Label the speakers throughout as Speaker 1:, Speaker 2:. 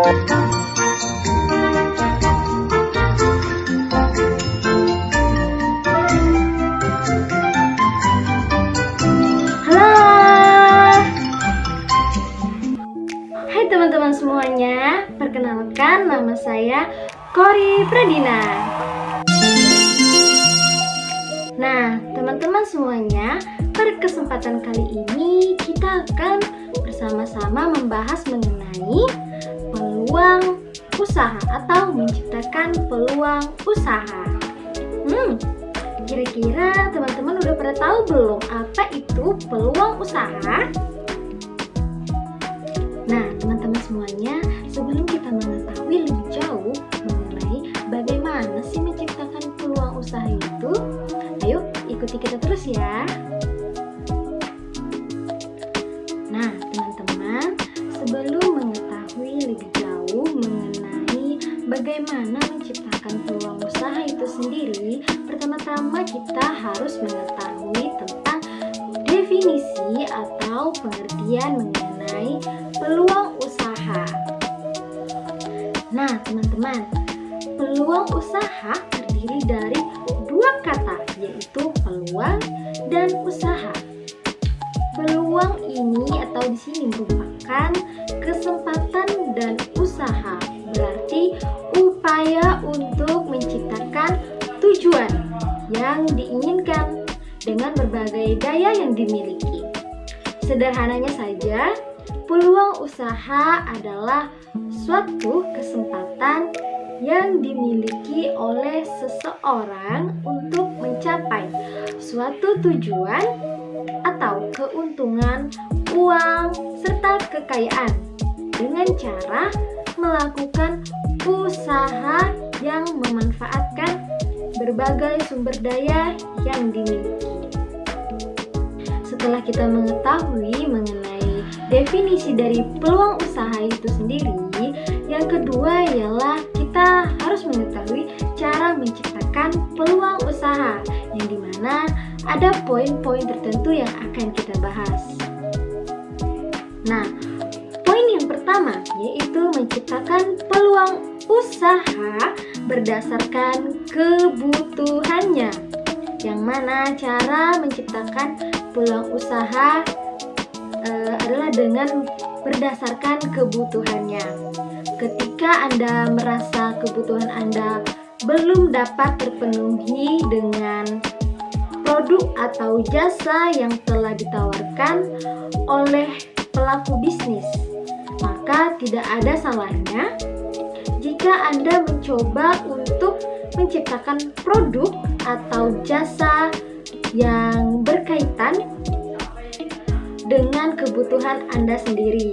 Speaker 1: Hai teman-teman semuanya, perkenalkan nama saya Kori Pradina. Nah, teman-teman semuanya, pada kesempatan kali ini kita akan bersama-sama membahas mengenai peluang usaha atau menciptakan peluang usaha. Kira-kira teman-teman udah pada tahu belum apa itu peluang usaha? Nah, teman-teman semuanya, sebelum kita mengetahui lebih jauh mengenai bagaimana sih menciptakan peluang usaha itu, ayo ikuti kita terus ya. Nah, teman-teman, sebelum mengetahui lebih jauh mengenai bagaimana menciptakan peluang usaha itu sendiri, pertama-tama kita harus mengetahui tentang definisi atau pengertian mengenai peluang usaha. Nah, teman-teman, peluang usaha terdiri dari dua kata, yaitu peluang dan usaha. Peluang ini atau di sini merupakan kesempatan dan usaha, berarti upaya untuk menciptakan tujuan yang diinginkan dengan berbagai daya yang dimiliki. Sederhananya saja, peluang usaha adalah suatu kesempatan yang dimiliki oleh seseorang untuk mencapai suatu tujuan atau keuntungan, uang, serta kekayaan dengan cara melakukan usaha yang memanfaatkan berbagai sumber daya yang dimiliki. Setelah kita mengetahui mengenai definisi dari peluang usaha itu sendiri, yang kedua ialah kita harus mengetahui cara menciptakan peluang usaha, yang dimana ada poin-poin tertentu yang akan kita bahas. Nah, poin yang pertama yaitu menciptakan peluang usaha berdasarkan kebutuhannya, yang mana cara menciptakan peluang usaha adalah dengan berdasarkan kebutuhannya. Ketika Anda merasa kebutuhan Anda belum dapat terpenuhi dengan produk atau jasa yang telah ditawarkan oleh pelaku bisnis, maka tidak ada salahnya jika Anda mencoba untuk menciptakan produk atau jasa yang berkaitan dengan kebutuhan Anda sendiri.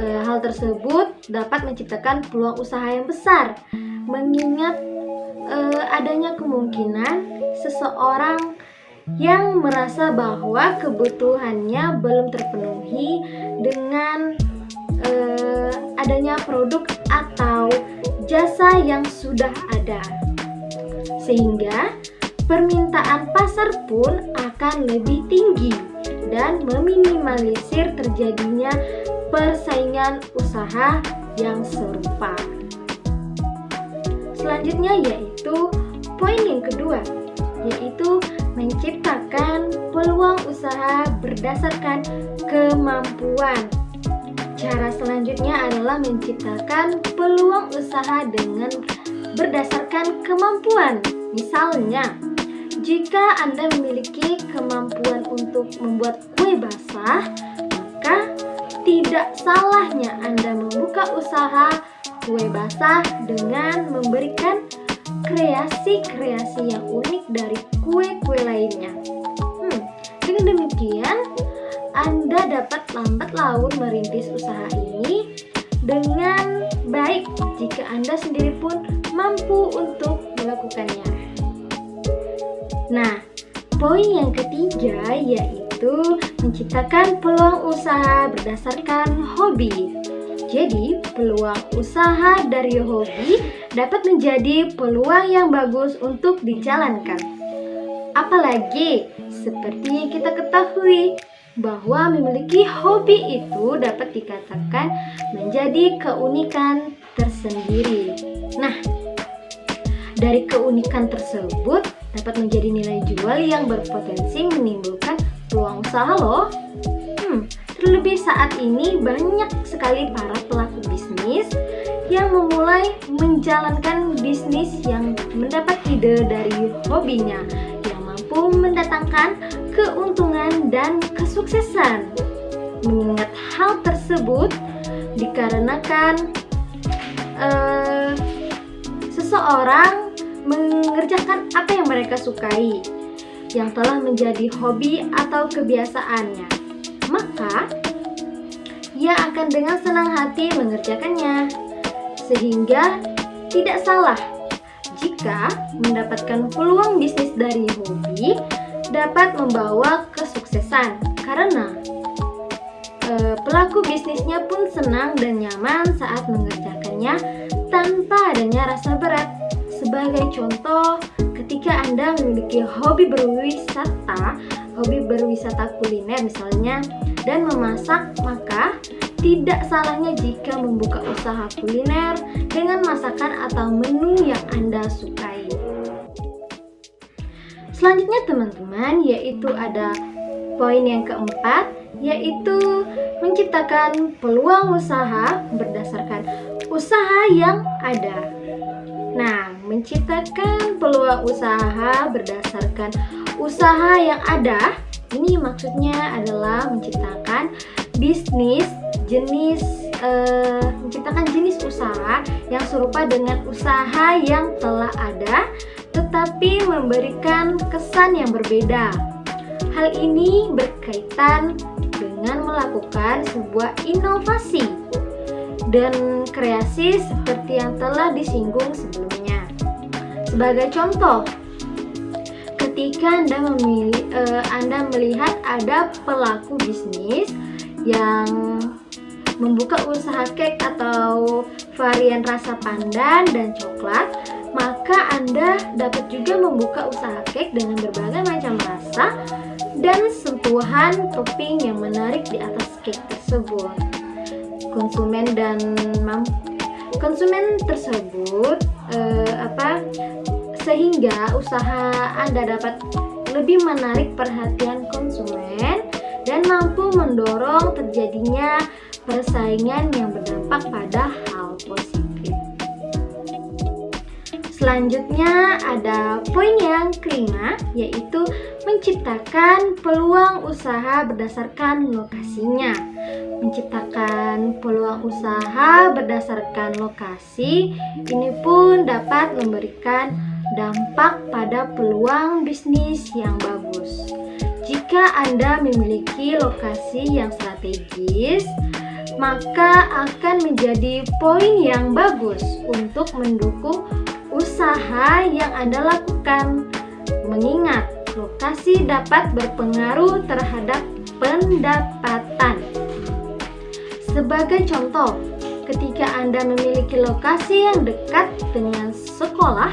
Speaker 1: Hal tersebut dapat menciptakan peluang usaha yang besar, mengingat adanya kemungkinan seseorang yang merasa bahwa kebutuhannya belum terpenuhi dengan adanya produk atau jasa yang sudah ada, sehingga permintaan pasar pun akan lebih tinggi dan meminimalisir terjadinya persaingan usaha yang serupa. Selanjutnya yaitu poin yang kedua, yaitu menciptakan peluang usaha berdasarkan kemampuan. Cara selanjutnya adalah menciptakan peluang usaha dengan berdasarkan kemampuan. Misalnya, jika Anda memiliki kemampuan untuk membuat kue basah, maka tidak salahnya Anda membuka usaha kue basah dengan memberikan kreasi-kreasi yang unik dari kue-kue lainnya. Dengan demikian, Anda dapat lambat laun merintis usaha ini dengan baik jika Anda sendiri pun mampu untuk melakukannya. Nah, poin yang ketiga yaitu menciptakan peluang usaha berdasarkan hobi. Jadi, peluang usaha dari hobi dapat menjadi peluang yang bagus untuk dijalankan. Apalagi, seperti yang kita ketahui, bahwa memiliki hobi itu dapat dikatakan menjadi keunikan tersendiri. Nah, dari keunikan tersebut dapat menjadi nilai jual yang berpotensi menimbulkan peluang usaha loh. Terlebih saat ini banyak sekali para pelaku bisnis yang memulai menjalankan bisnis yang mendapat ide dari hobinya yang mampu mendatangkan keuntungan dan kesuksesan. Mengingat hal tersebut dikarenakan seseorang mengerjakan apa yang mereka sukai yang telah menjadi hobi atau kebiasaannya, maka ia akan dengan senang hati mengerjakannya, sehingga tidak salah jika mendapatkan peluang bisnis dari hobi dapat membawa kesuksesan karena pelaku bisnisnya pun senang dan nyaman saat mengerjakannya tanpa adanya rasa berat. Sebagai contoh, ketika Anda memiliki hobi berwisata kuliner misalnya, dan memasak, maka tidak salahnya jika membuka usaha kuliner dengan masakan atau menu yang Anda sukai. Selanjutnya teman-teman, yaitu ada poin yang keempat, yaitu menciptakan peluang usaha berdasarkan usaha yang ada. Nah, menciptakan peluang usaha berdasarkan usaha yang ada, ini maksudnya adalah menciptakan menciptakan jenis usaha yang serupa dengan usaha yang telah ada, tetapi memberikan kesan yang berbeda. Hal ini berkaitan dengan melakukan sebuah inovasi dan kreasi seperti yang telah disinggung sebelumnya. Sebagai contoh, ketika Anda melihat ada pelaku bisnis yang membuka usaha cake atau varian rasa pandan dan coklat, maka Anda dapat juga membuka usaha cake dengan berbagai macam rasa dan sentuhan topping yang menarik di atas cake tersebut. Konsumen tersebut sehingga usaha Anda dapat lebih menarik perhatian konsumen dan mampu mendorong terjadinya persaingan yang berdampak pada hal positif. Selanjutnya ada poin yang kelima, yaitu menciptakan peluang usaha berdasarkan lokasinya. Menciptakan peluang usaha berdasarkan lokasi ini pun dapat memberikan dampak pada peluang bisnis yang bagus. Jika Anda memiliki lokasi yang strategis, maka akan menjadi poin yang bagus untuk mendukung usaha yang Anda lakukan. Mengingat lokasi dapat berpengaruh terhadap pendapatan. Sebagai contoh, ketika Anda memiliki lokasi yang dekat dengan sekolah,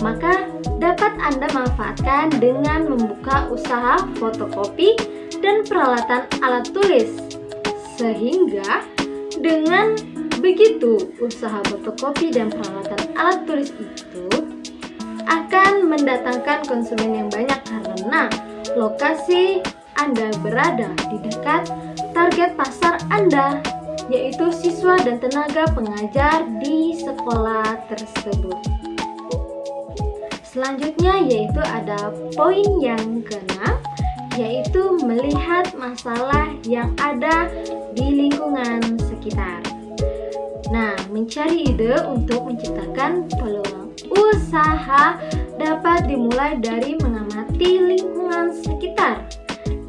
Speaker 1: maka dapat Anda manfaatkan dengan membuka usaha fotokopi dan peralatan alat tulis. Sehingga dengan begitu, usaha fotokopi dan peralatan alat tulis itu akan mendatangkan konsumen yang banyak karena lokasi Anda berada di dekat target pasar Anda, yaitu siswa dan tenaga pengajar di sekolah tersebut. Selanjutnya yaitu ada poin yang keenam, yaitu melihat masalah yang ada di lingkungan sekitar. Nah, mencari ide untuk menciptakan peluang usaha dapat dimulai dari mengamati lingkungan sekitar.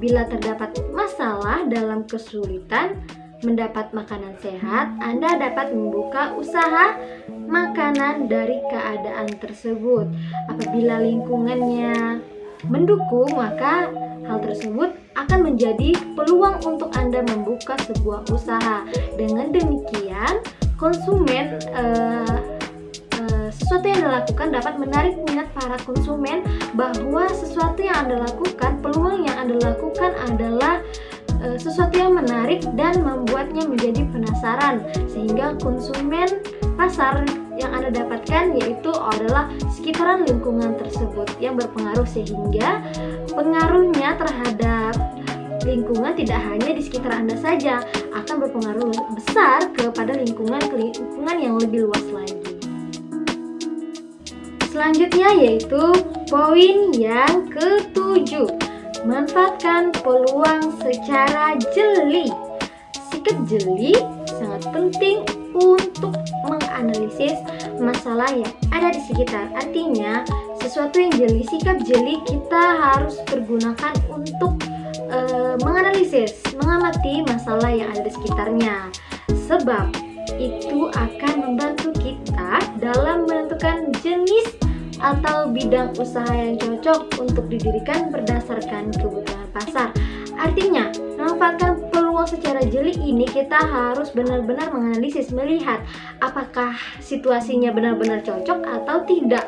Speaker 1: Bila terdapat masalah dalam kesulitan mendapat makanan sehat, Anda dapat membuka usaha makanan dari keadaan tersebut. Apabila lingkungannya mendukung, maka hal tersebut akan menjadi peluang untuk Anda membuka sebuah usaha. Dengan demikian, konsumen sesuatu yang Anda lakukan dapat menarik minat para konsumen bahwa sesuatu yang Anda lakukan, peluang yang Anda lakukan adalah menarik dan membuatnya menjadi penasaran, sehingga konsumen pasar yang Anda dapatkan yaitu adalah sekitaran lingkungan tersebut yang berpengaruh, sehingga pengaruhnya terhadap lingkungan tidak hanya di sekitar Anda saja, akan berpengaruh besar kepada lingkungan yang lebih luas lagi. Selanjutnya yaitu poin yang ke-7, manfaatkan peluang secara jeli. Sikap jeli sangat penting untuk menganalisis masalah yang ada di sekitar. Artinya, sesuatu yang jeli, sikap jeli kita harus pergunakan untuk menganalisis, mengamati masalah yang ada di sekitarnya. Sebab itu akan membantu kita dalam menentukan jenis atau bidang usaha yang cocok untuk didirikan berdasarkan kebutuhan pasar. Artinya, memanfaatkan peluang secara jeli ini kita harus benar-benar menganalisis, melihat apakah situasinya benar-benar cocok atau tidak.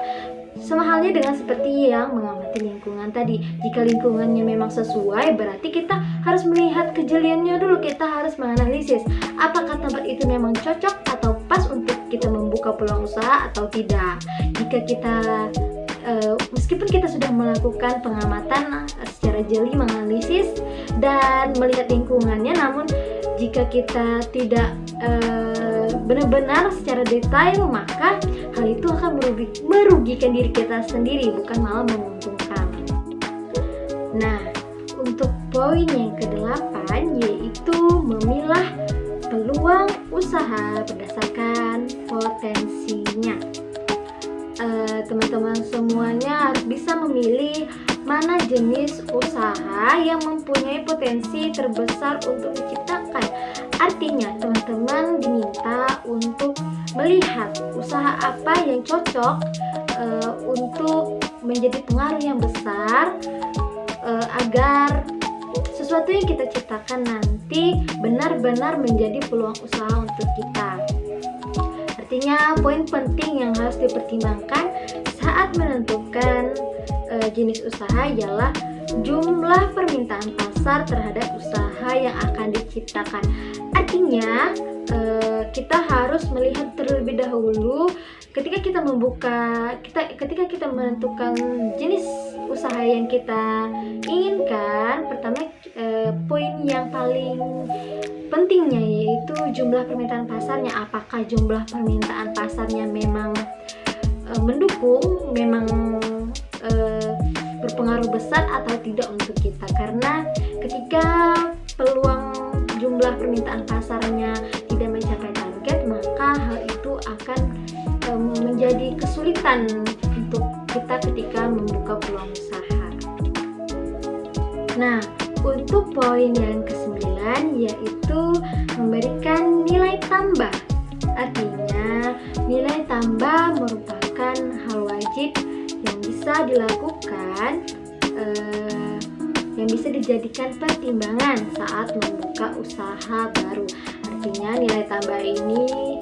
Speaker 1: Sama halnya dengan seperti yang mengamati lingkungan tadi. Jika lingkungannya memang sesuai, berarti kita harus melihat kejeliannya dulu. Kita harus menganalisis apakah tempat itu memang cocok atau pas untuk kita membuka peluang usaha atau tidak. Jika kita meskipun kita sudah melakukan pengamatan secara jeli, menganalisis dan melihat lingkungannya, namun jika kita tidak benar-benar secara detail, maka hal itu akan merugikan diri kita sendiri, bukan malah menguntungkan. Nah, untuk poin yang ke-8 yaitu memilah peluang usaha berdasarkan potensinya. Teman-teman semuanya harus bisa memilih mana jenis usaha yang mempunyai potensi terbesar untuk diciptakan. Artinya, teman-teman diminta untuk melihat usaha apa yang cocok untuk menjadi pengaruh yang besar, agar sesuatu yang kita ciptakan nanti benar-benar menjadi peluang usaha untuk kita. Artinya, poin penting yang harus dipertimbangkan saat menentukan jenis usaha ialah jumlah permintaan pasar terhadap usaha yang akan diciptakan. Artinya, kita harus melihat terlebih dahulu ketika kita menentukan jenis usaha yang kita inginkan. Pertama, poin yang paling pentingnya yaitu jumlah permintaan pasarnya. Apakah jumlah permintaan pasarnya memang mendukung, memang berpengaruh besar atau tidak untuk kita. Karena ketika peluang jumlah permintaan pasarnya tidak mencapai target, maka hal itu akan menjadi kesulitan untuk kita ketika membuka peluang usaha. Nah, untuk poin yang ke-9 yaitu memberikan nilai tambah. Artinya, nilai tambah merupakan hal wajib yang bisa dilakukan, yang bisa dijadikan pertimbangan saat membuka usaha baru. Artinya, nilai tambah ini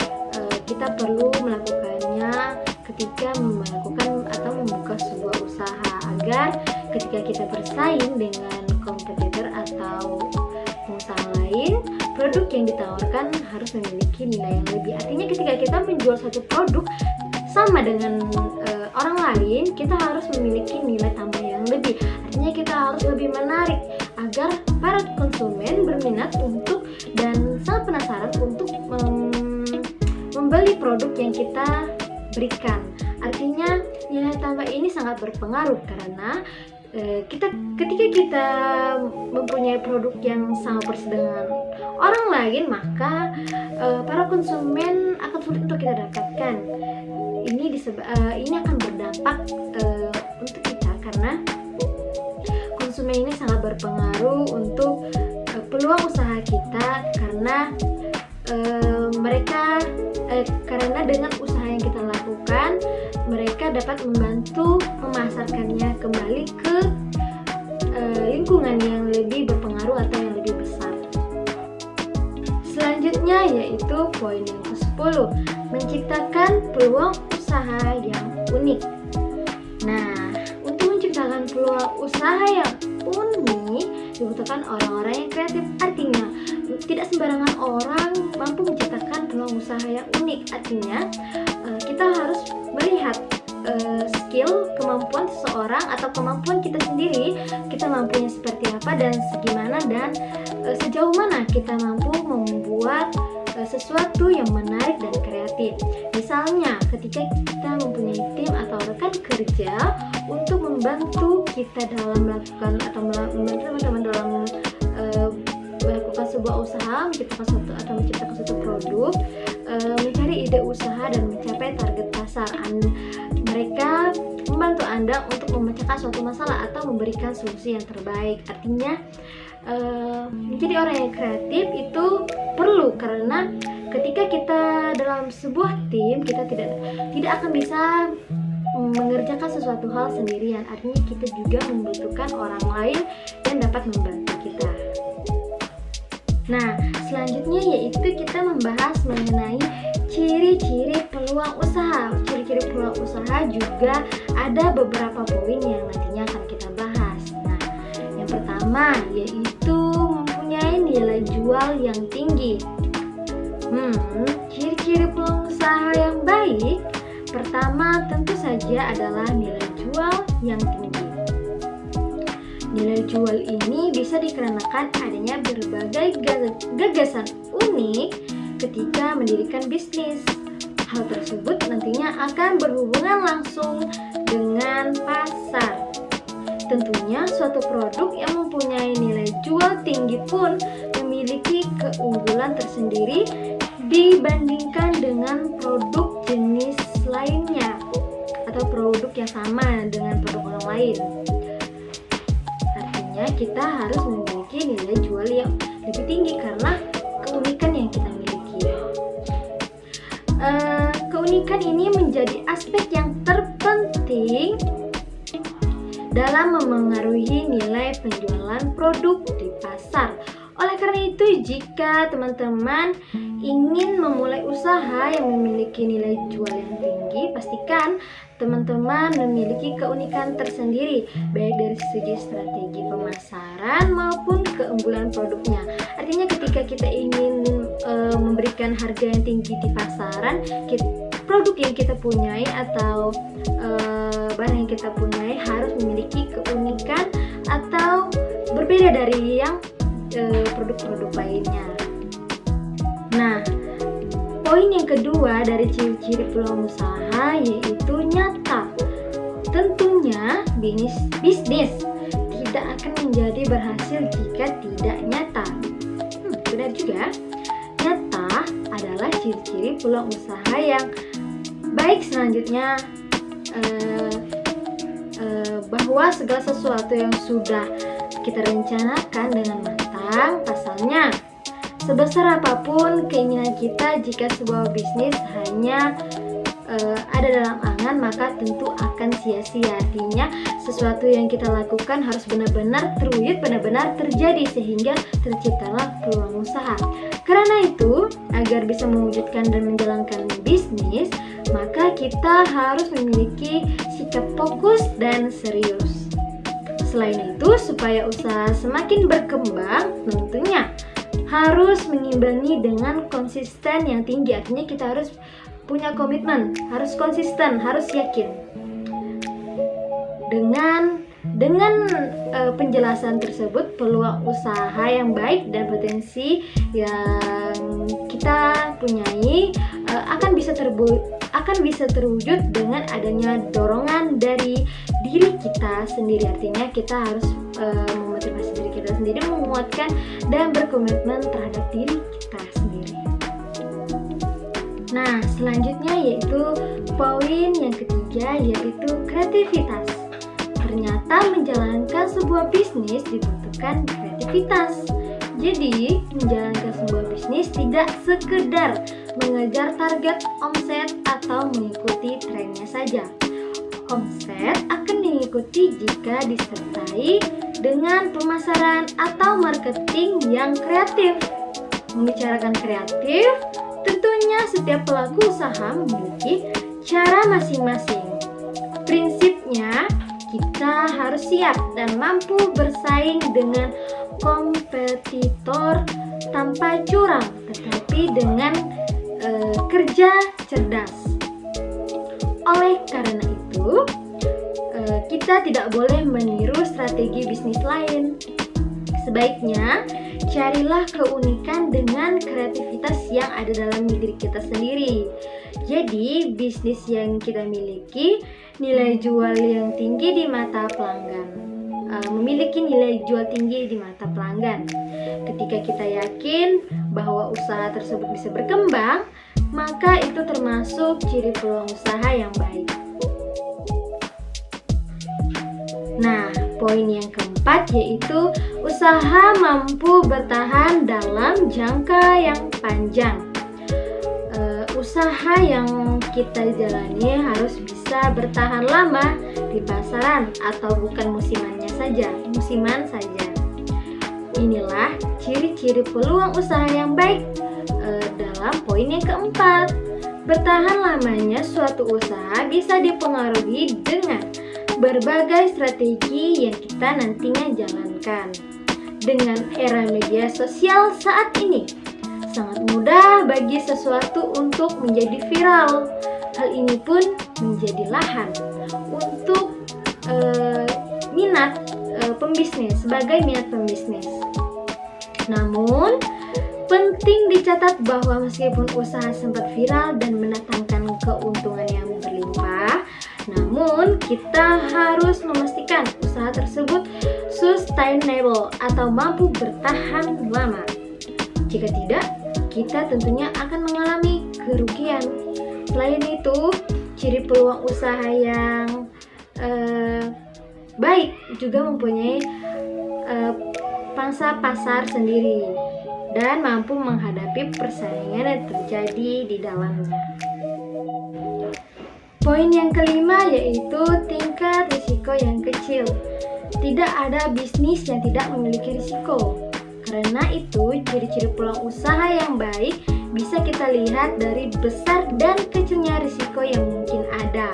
Speaker 1: kita perlu melakukannya ketika melakukan atau membuka sebuah usaha, agar ketika kita bersaing dengan kompetitor atau pengusaha lain, produk yang ditawarkan harus memiliki nilai yang lebih. Artinya, ketika kita menjual satu produk sama dengan orang lain, kita harus memiliki nilai tambah yang lebih. Artinya, kita harus lebih menarik agar para konsumen berminat untuk dan sangat penasaran untuk membeli produk yang kita berikan. Artinya, nilai tambah ini sangat berpengaruh karena ketika kita mempunyai produk yang sama persis dengan orang lain, maka para konsumen akan sulit untuk kita dapatkan. Ini akan berdampak untuk kita, karena konsumen ini sangat berpengaruh untuk peluang usaha kita, karena karena dengan usaha yang kita lakukan, mereka dapat membantu memasarkannya kembali ke lingkungan yang lebih berpengaruh atau yang lebih besar. Selanjutnya yaitu poin yang ke-10, menciptakan peluang usaha yang unik. Nah, untuk menciptakan peluang usaha yang unik, dibutuhkan orang-orang yang kreatif. Artinya, tidak sembarangan orang mampu menciptakan peluang usaha yang unik. Artinya, kita harus melihat skill, kemampuan seseorang atau kemampuan kita sendiri, kita mampunya seperti apa dan segimana, dan sejauh mana kita mampu membuat sesuatu yang menarik dan kreatif. Misalnya, ketika kita mempunyai tim atau rekan kerja untuk membantu kita dalam melakukan atau membantu teman-teman dalam melakukan sebuah usaha, menciptakan suatu produk, mencari ide usaha dan mencapai target pasar. Mereka membantu Anda untuk memecahkan suatu masalah atau memberikan solusi yang terbaik. Artinya, menjadi orang yang kreatif itu perlu, karena ketika kita dalam sebuah tim, kita tidak akan bisa mengerjakan sesuatu hal sendirian. Artinya kita juga membutuhkan orang lain yang dapat membantu kita. Nah, selanjutnya yaitu kita membahas mengenai ciri-ciri peluang usaha. Ciri-ciri peluang usaha juga ada beberapa poin yang nantinya akan kita bahas. Nah, yang pertama yaitu mempunyai nilai jual yang tinggi. Ciri-ciri peluang usaha yang baik, pertama tentu saja adalah nilai jual yang tinggi. Nilai jual ini bisa dikarenakan adanya berbagai gagasan unik ketika mendirikan bisnis. Hal tersebut nantinya akan berhubungan langsung dengan pasar. Tentunya suatu produk yang mempunyai nilai jual tinggi pun memiliki keunggulan tersendiri dibandingkan dengan produk jenis lainnya atau produk yang sama dengan produk orang lain. Artinya kita harus memiliki nilai jual yang lebih tinggi karena keunikan yang kita miliki. Keunikan ini menjadi aspek yang terpenting dalam memengaruhi nilai penjualan produk di pasar. Oleh karena itu, jika teman-teman ingin memulai usaha yang memiliki nilai jual yang tinggi, pastikan teman-teman memiliki keunikan tersendiri, baik dari segi strategi pemasaran maupun keunggulan produknya. Artinya ketika kita ingin memberikan harga yang tinggi di pasaran, produk yang kita punyai atau barang yang kita punyai harus memiliki keunikan atau berbeda dari yang produk-produk lainnya. Nah, poin yang kedua dari ciri-ciri peluang usaha yaitu nyata. Tentunya bisnis tidak akan menjadi berhasil jika tidak nyata. Benar juga. Nyata adalah ciri-ciri peluang usaha yang baik. Selanjutnya bahwa segala sesuatu yang sudah kita rencanakan dengan matang. Pasalnya, sebesar apapun keinginan kita, jika sebuah bisnis hanya ada dalam angan, maka tentu akan sia-sia. Artinya, sesuatu yang kita lakukan harus benar-benar terwujud, benar-benar terjadi, sehingga terciptalah peluang usaha. Karena itu, agar bisa mewujudkan dan menjalankan bisnis, maka kita harus memiliki sikap fokus dan serius. Selain itu, supaya usaha semakin berkembang, tentunya harus mengimbangi dengan konsisten yang tinggi. Artinya kita harus punya komitmen, harus konsisten, harus yakin. Dengan penjelasan tersebut, peluang usaha yang baik dan potensi yang kita punyai akan bisa terwujud dengan adanya dorongan dari diri kita sendiri. Artinya kita harus memotivasi diri kita sendiri, menguatkan dan berkomitmen terhadap diri kita sendiri. Nah, selanjutnya yaitu poin yang ketiga, yaitu kreativitas. Ternyata menjalankan sebuah bisnis dibutuhkan kreativitas. Jadi, menjalankan sebuah bisnis tidak sekedar mengejar target omset atau mengikuti trennya saja. Omset akan diikuti jika disertai dengan pemasaran atau marketing yang kreatif. Membicarakan kreatif, tentunya setiap pelaku usaha memiliki cara masing-masing. Prinsipnya, kita harus siap dan mampu bersaing dengan kompetitor tanpa curang, tetapi dengan kerja cerdas. Oleh karena itu, kita tidak boleh meniru strategi bisnis lain. Sebaiknya, carilah keunikan dengan kreativitas yang ada dalam diri kita sendiri. Jadi, bisnis yang kita miliki, nilai jual yang tinggi di mata pelanggan. Memiliki nilai jual tinggi di mata pelanggan. Ketika kita yakin bahwa usaha tersebut bisa berkembang, maka itu termasuk ciri peluang usaha yang baik. Nah, poin yang keempat yaitu usaha mampu bertahan dalam jangka yang panjang. Usaha yang kita jalani harus bisa bertahan lama di pasaran atau bukan musiman saja. Inilah ciri-ciri peluang usaha yang baik. Dalam poin yang keempat, bertahan lamanya suatu usaha bisa dipengaruhi dengan berbagai strategi yang kita nantinya jalankan. Dengan era media sosial saat ini, sangat mudah bagi sesuatu untuk menjadi viral. Hal ini pun menjadi lahan untuk sebagai minat pembisnis. Namun, penting dicatat bahwa meskipun usaha sempat viral dan mendatangkan keuntungan yang berlimpah, namun kita harus memastikan usaha tersebut sustainable atau mampu bertahan lama. Jika tidak, kita tentunya akan mengalami kerugian. Selain itu, ciri peluang usaha yang baik juga mempunyai pangsa pasar sendiri dan mampu menghadapi persaingan yang terjadi di dalamnya. Poin yang kelima yaitu tingkat risiko yang kecil. Tidak ada bisnis yang tidak memiliki risiko. Karena itu, ciri-ciri peluang usaha yang baik bisa kita lihat dari besar dan kecilnya risiko yang mungkin ada.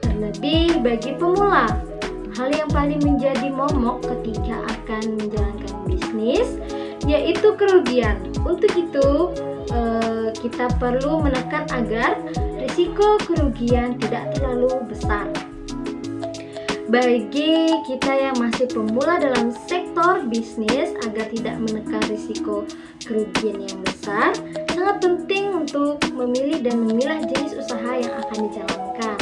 Speaker 1: Terlebih bagi pemula, hal yang paling menjadi momok ketika akan menjalankan bisnis yaitu kerugian. Untuk itu, kita perlu menekan agar risiko kerugian tidak terlalu besar. Bagi kita yang masih pemula dalam sektor bisnis, agar tidak menekan risiko kerugian yang besar, sangat penting untuk memilih dan memilah jenis usaha yang akan dijalankan.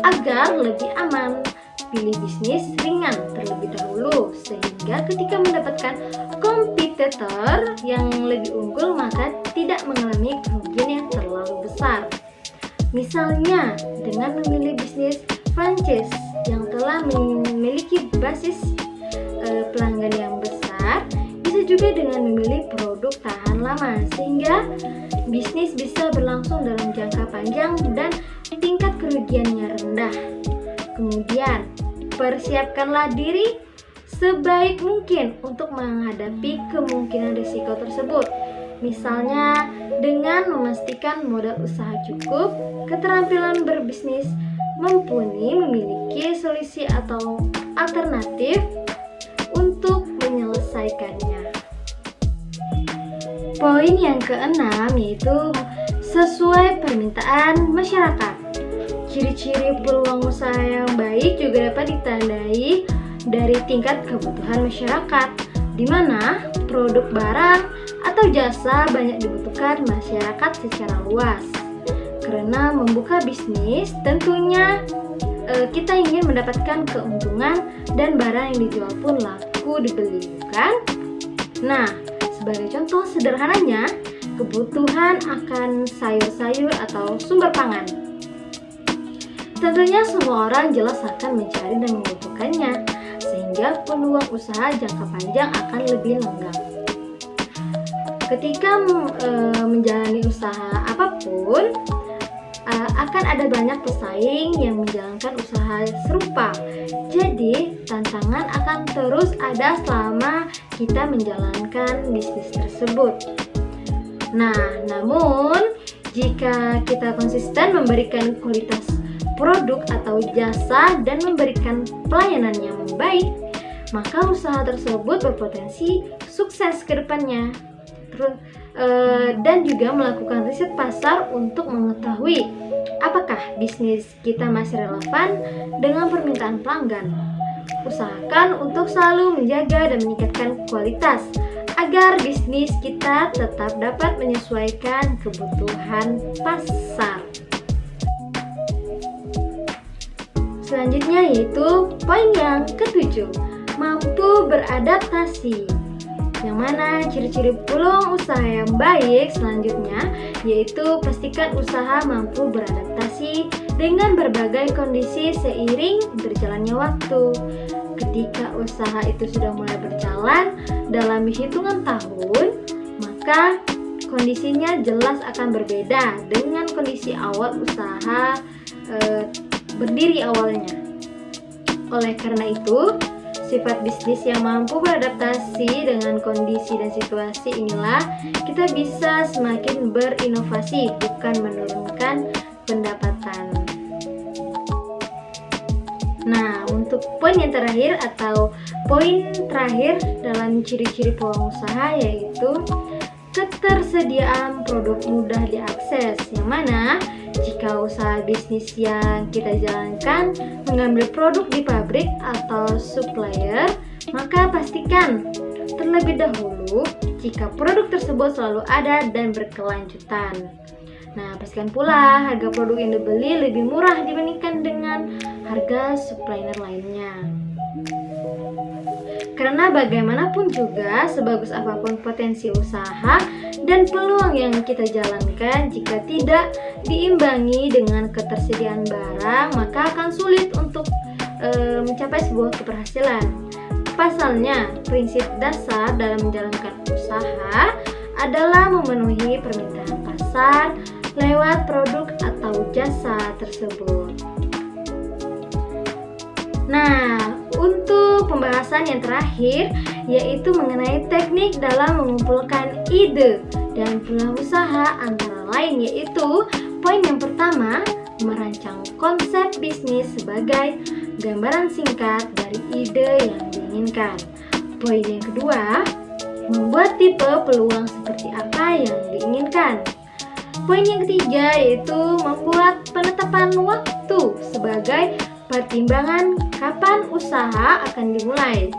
Speaker 1: Agar lebih aman, pilih bisnis ringan terlebih dahulu, sehingga ketika mendapatkan kompetitor yang lebih unggul, maka tidak mengalami kerugian yang terlalu besar. Misalnya, dengan memilih bisnis franchise yang telah memiliki basis pelanggan yang besar, bisa juga dengan memilih produk tahan lama, sehingga bisnis bisa berlangsung dalam jangka panjang dan tingkat kerugiannya rendah. Kemudian, persiapkanlah diri sebaik mungkin untuk menghadapi kemungkinan risiko tersebut. Misalnya, dengan memastikan modal usaha cukup, keterampilan berbisnis mumpuni, memiliki solusi atau alternatif untuk menyelesaikannya. Poin yang keenam yaitu sesuai permintaan masyarakat. Ciri-ciri peluang usaha yang baik juga dapat ditandai dari tingkat kebutuhan masyarakat, di mana produk barang atau jasa banyak dibutuhkan masyarakat secara luas. Karena membuka bisnis, tentunya kita ingin mendapatkan keuntungan dan barang yang dijual pun laku dibeli, kan? Nah, sebagai contoh sederhananya, kebutuhan akan sayur-sayur atau sumber pangan. Tentunya semua orang jelas akan mencari dan membutuhkannya, sehingga peluang usaha jangka panjang akan lebih lenggang. Ketika menjalani usaha apapun, akan ada banyak pesaing yang menjalankan usaha serupa. Jadi, tantangan akan terus ada selama kita menjalankan bisnis tersebut. Nah, namun jika kita konsisten memberikan kualitas produk atau jasa dan memberikan pelayanan yang baik, maka usaha tersebut berpotensi sukses ke depannya. Dan juga melakukan riset pasar untuk mengetahui apakah bisnis kita masih relevan dengan permintaan pelanggan. Usahakan untuk selalu menjaga dan meningkatkan kualitas agar bisnis kita tetap dapat menyesuaikan kebutuhan pasar. Selanjutnya yaitu poin yang ke-7, mampu beradaptasi. Yang mana ciri-ciri peluang usaha yang baik selanjutnya yaitu pastikan usaha mampu beradaptasi dengan berbagai kondisi seiring berjalannya waktu. Ketika usaha itu sudah mulai berjalan dalam hitungan tahun, maka kondisinya jelas akan berbeda dengan kondisi awal usaha berdiri awalnya. Oleh karena itu, sifat bisnis yang mampu beradaptasi dengan kondisi dan situasi inilah kita bisa semakin berinovasi, bukan menurunkan pendapatan. Nah, untuk poin yang terakhir atau poin terakhir dalam ciri-ciri peluang usaha yaitu ketersediaan produk mudah diakses, yang mana jika usaha bisnis yang kita jalankan mengambil produk di pabrik atau supplier, maka pastikan terlebih dahulu jika produk tersebut selalu ada dan berkelanjutan. Nah, pastikan pula harga produk yang dibeli lebih murah dibandingkan dengan harga supplier lainnya. Karena bagaimanapun juga, sebagus apapun potensi usaha dan peluang yang kita jalankan, jika tidak diimbangi dengan ketersediaan barang, maka akan sulit untuk mencapai sebuah keberhasilan. Pasalnya, prinsip dasar dalam menjalankan usaha adalah memenuhi permintaan pasar lewat produk atau jasa tersebut. Nah, untuk pembahasan yang terakhir yaitu mengenai teknik dalam mengumpulkan ide dan peluang usaha, antara lain yaitu poin yang pertama, merancang konsep bisnis sebagai gambaran singkat dari ide yang diinginkan. Poin yang kedua, membuat tipe peluang seperti apa yang diinginkan. Poin yang ketiga yaitu membuat penetapan waktu sebagai pertimbangan kapan usaha akan dimulai.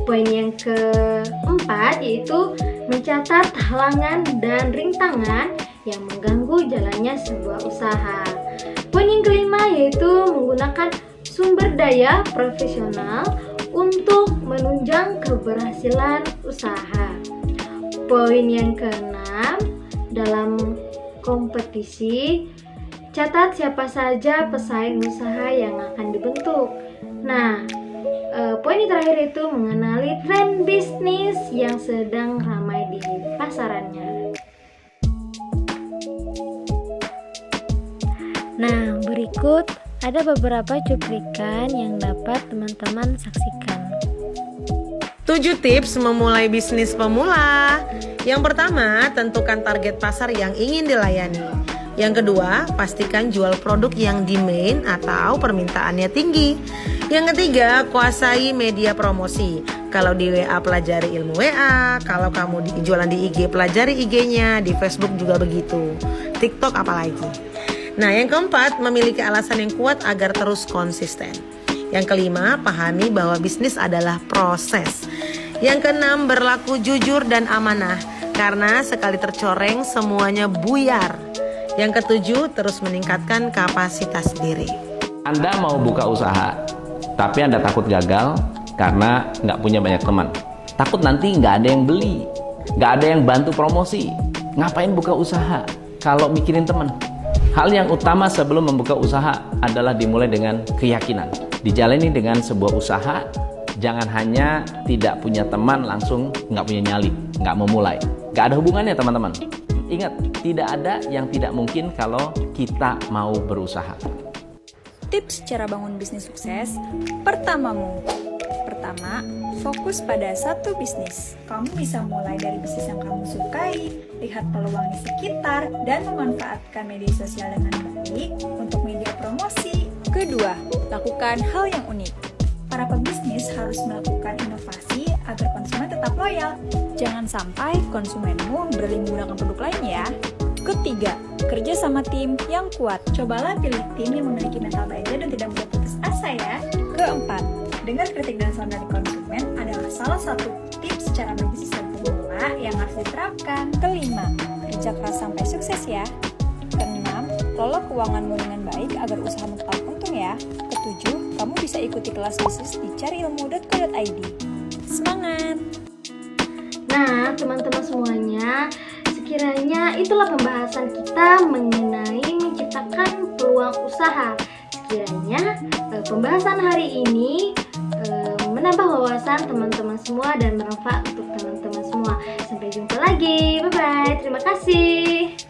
Speaker 1: Poin yang keempat yaitu mencatat halangan dan rintangan yang mengganggu jalannya sebuah usaha. Poin yang kelima yaitu menggunakan sumber daya profesional untuk menunjang keberhasilan usaha. Poin yang keenam, dalam kompetisi, catat siapa saja pesaing usaha yang akan dibentuk. Nah, poin yang terakhir itu mengenali tren bisnis yang sedang ramai di pasarannya.
Speaker 2: Nah, berikut ada beberapa cuplikan yang dapat teman-teman saksikan.
Speaker 3: 7 tips memulai bisnis pemula. Yang pertama, tentukan target pasar yang ingin dilayani. Yang kedua, pastikan jual produk yang demand atau permintaannya tinggi. Yang ketiga, kuasai media promosi. Kalau di WA, pelajari ilmu WA. Kalau kamu jualan di IG, pelajari IG-nya. Di Facebook juga begitu. TikTok apalagi. Nah, yang keempat, memiliki alasan yang kuat agar terus konsisten. Yang kelima, pahami bahwa bisnis adalah proses. Yang keenam, berlaku jujur dan amanah. Karena sekali tercoreng, semuanya buyar. Yang ketujuh, terus meningkatkan kapasitas diri.
Speaker 4: Anda mau buka usaha, tapi Anda takut gagal karena nggak punya banyak teman. Takut nanti nggak ada yang beli, nggak ada yang bantu promosi. Ngapain buka usaha kalau mikirin teman? Hal yang utama sebelum membuka usaha adalah dimulai dengan keyakinan. Dijalani dengan sebuah usaha, jangan hanya tidak punya teman langsung nggak punya nyali, nggak mau mulai. Nggak ada hubungannya teman-teman. Ingat, tidak ada yang tidak mungkin kalau kita mau berusaha.
Speaker 5: Tips cara bangun bisnis sukses. Pertama, fokus pada satu bisnis. Kamu bisa mulai dari bisnis yang kamu sukai, lihat peluang di sekitar, dan memanfaatkan media sosial dengan baik untuk media promosi. Kedua, lakukan hal yang unik. para pebisnis harus melakukan inovasi agar konsumen tetap loyal. Jangan sampai konsumenmu beralih menggunakan produk lain ya. Ketiga, kerja sama tim yang kuat. Cobalah pilih tim yang memiliki mental baja dan tidak mudah putus asa ya. Keempat, dengar kritik dan saran dari konsumen adalah salah satu tips cara berbisnis pemula yang harus diterapkan. Kelima, kerja keras sampai sukses ya. Keenam, kelola keuanganmu dengan baik agar usahamu tetap untung ya. Ketujuh, kamu bisa ikuti kelas bisnis di cariilmu.co.id. Semangat!
Speaker 1: Nah, teman-teman semuanya, sekiranya itulah pembahasan kita mengenai menciptakan peluang usaha. Sekiranya pembahasan hari ini menambah wawasan teman-teman semua dan bermanfaat untuk teman-teman semua. Sampai jumpa lagi. Bye-bye. Terima kasih.